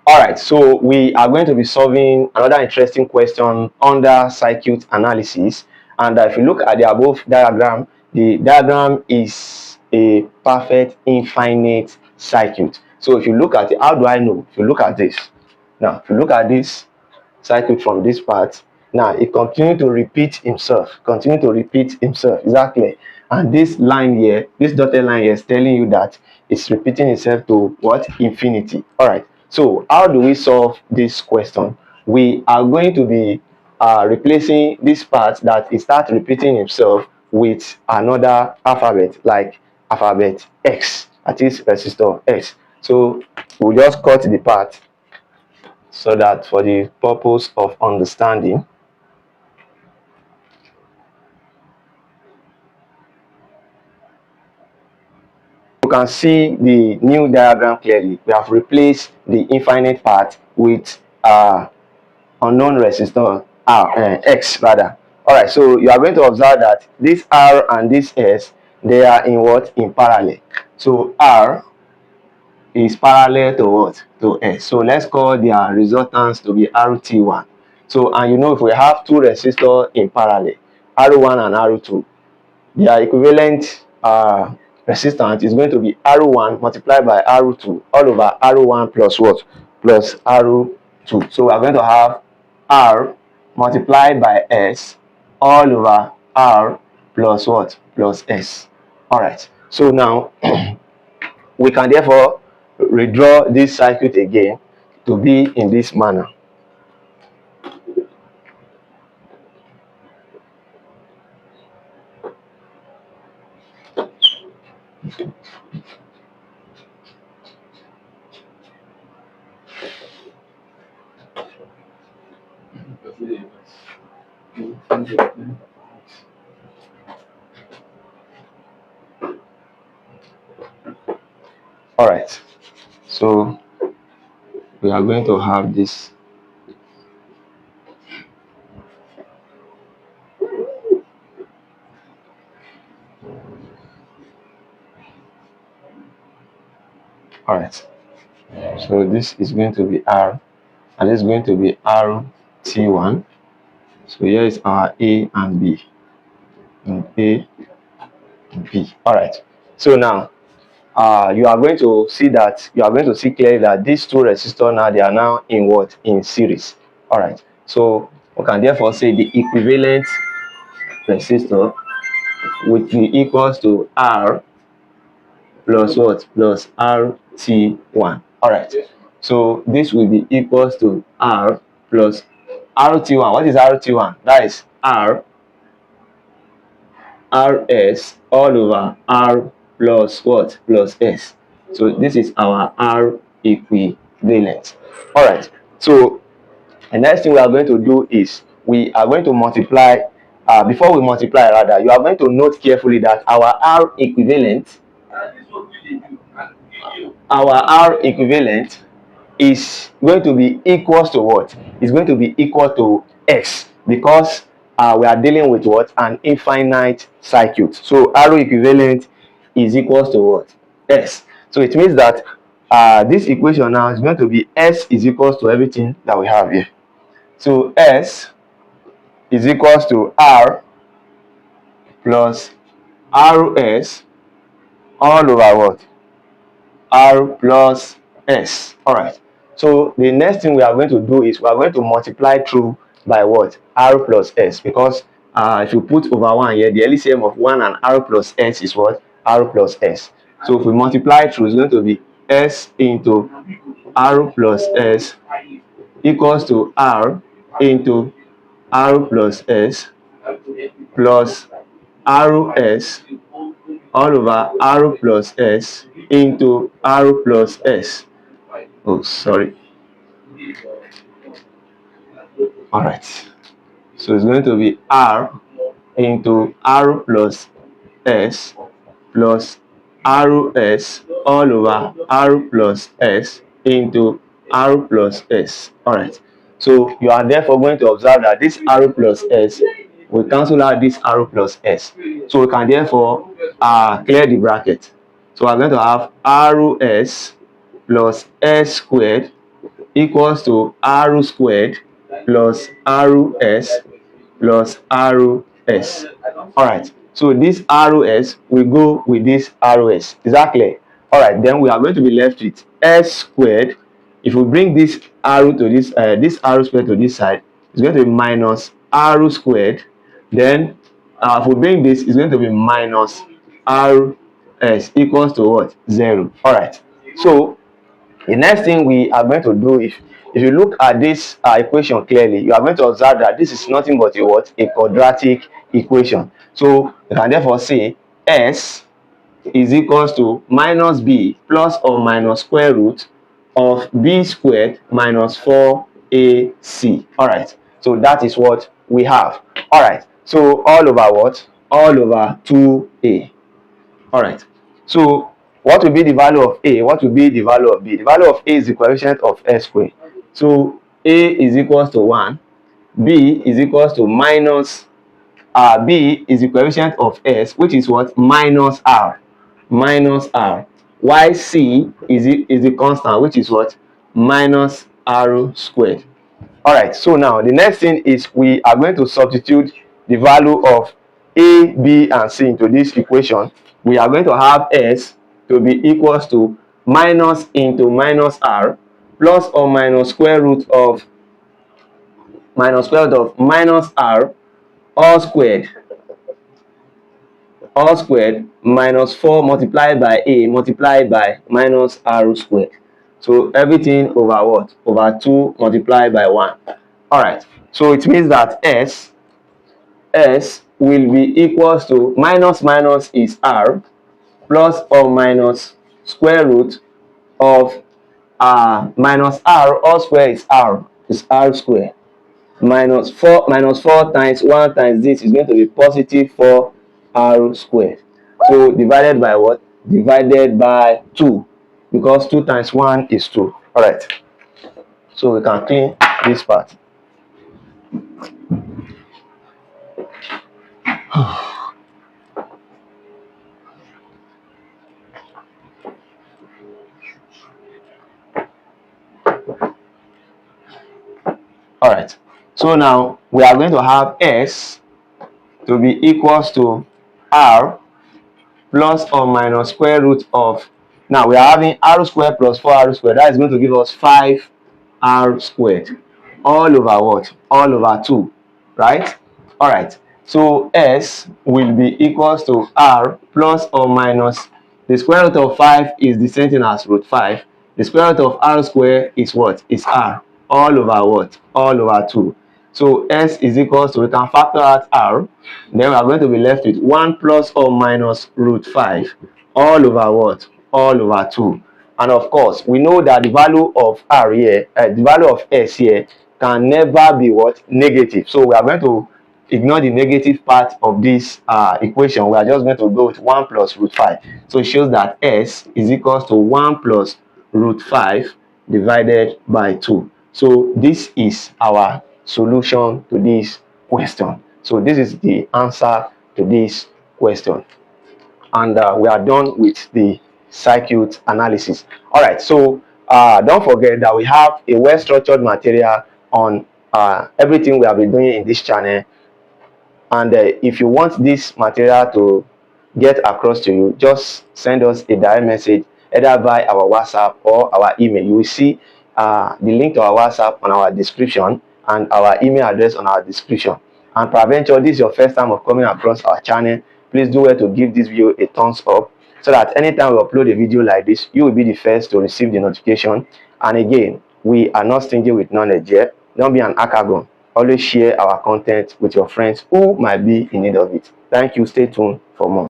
All right, so we are going to be solving another interesting question under circuit analysis. And if you look at the above diagram, the diagram is a perfect infinite circuit. So if you look at it, how do I know? If you look at this, now if you look at this circuit from this part, now it continue to repeat himself, exactly. And this line here, this dotted line here, is telling you that it's repeating itself to what? Infinity. All right, so how do we solve this question? We are going to be replacing this part that it starts repeating itself with another alphabet, like alphabet X, that is resistor X. So we'll just cut the part so that for the purpose of understanding, you can see the new diagram clearly. We have replaced the infinite part with unknown resistor X rather. All right, so you are going to observe that this R and this S, they are in what? In parallel. So R is parallel to what? To S. So let's call their resultants to be RT1. So, and you know, if we have two resistors in parallel, R1 and R2, their equivalent resistance is going to be R1 multiplied by R2 all over R1 plus what? Plus R2. So we are going to have R multiplied by S all over R plus what? Plus S. All right. So now we can therefore redraw this circuit again to be in this manner. All right. So we are going to have this. All right. So this is going to be R, and this is going to be RT1. So here is our A and B. And A and B. All right. So now you are going to see clearly that these two resistors now, they are now in what? In series. All right. So we can therefore say the equivalent resistor would be equals to R plus what? Plus RT1. All right. So this will be equals to R plus RT1. What is RT1? That is RS all over R plus what? Plus S. So this is our R equivalent. All right. So the next thing we are going to do is we are going to multiply. Before we multiply, rather, you are going to note carefully that our R equivalent is going to be equals to what? It's going to be equal to X, because we are dealing with what? An infinite circuit. So R equivalent is equals to what? S. So it means that this equation now is going to be S is equals to everything that we have here. So S is equals to R plus RS all over what? R plus S. All right. So the next thing we are going to do is we are going to multiply through by what? R plus S, because if you put over 1 here, the LCM of 1 and R plus S is what? R plus S. So if we multiply through, it's going to be S into R plus S equals to R into R plus S plus RS all over R plus S into R plus S. Oh, sorry. All right. So it's going to be R into R plus S plus RS all over R plus S into R plus S. All right. So you are therefore going to observe that this R plus S will cancel out this R plus S. So we can therefore clear the bracket. So we're going to have RS plus S squared equals to r squared plus rs plus rs. All right, so this rs will go with this rs. Is that clear? All right, then we are going to be left with s squared. If we bring this r to this r squared to this side, it's going to be minus r squared. Then if we bring this, it's going to be minus rs equals to what? 0. All right, so the next thing we are going to do, if you look at this equation clearly, you are going to observe that this is nothing but a what? A quadratic equation. So you can therefore say s is equals to minus b plus or minus square root of b squared minus 4ac. All right, so that is what we have. All right, so all over what? All over 2a. All right, so what will be the value of a? What will be the value of b? The value of a is the coefficient of s squared. So a is equals to 1, b is equals to minus b is the coefficient of s, which is what? Minus r. While c is the constant, which is what? Minus r squared. All right, so now the next thing is we are going to substitute the value of a, b, and c into this equation. We are going to have s to be equals to minus into minus r plus or minus square root of minus r all squared minus 4 multiplied by a multiplied by minus r squared. So everything over what? Over 2 multiplied by 1. All right, so it means that s will be equals to minus is r plus or minus square root of minus r all square is r squared minus 4 times 1 times this is going to be positive 4r squared. So divided by what? Divided by 2, because 2 times 1 is 2. All right, so we can clean this part. All right, so now we are going to have s to be equals to r plus or minus square root of, now we are having r squared plus 4r squared. That is going to give us 5r squared all over what? All over 2, right? All right, so s will be equals to r plus or minus, the square root of 5 is the same thing as root 5. The square root of r squared is what? Is r all over what? All over 2. So s is equals to, we can factor out r, then we are going to be left with 1 plus or minus root 5 all over what? All over 2. And of course, we know that the value of r here, the value of s here can never be what? Negative. So we are going to ignore the negative part of this equation. We are just going to go with 1 plus root 5. So it shows that s is equals to 1 plus root 5 divided by 2. So this is our solution to this question. So this is the answer to this question. And we are done with the circuit analysis. All right, so don't forget that we have a well-structured material on everything we have been doing in this channel. And if you want this material to get across to you, just send us a direct message either by our WhatsApp or our email. You will see the link to our WhatsApp on our description and our email address on our description. And peradventure, this is your first time of coming across our channel, please do well to give this video a thumbs up, so that anytime we upload a video like this, you will be the first to receive the notification. And again, we are not stingy with knowledge yet. Don't be an hackagon. Always share our content with your friends who might be in need of it. Thank you. Stay tuned for more.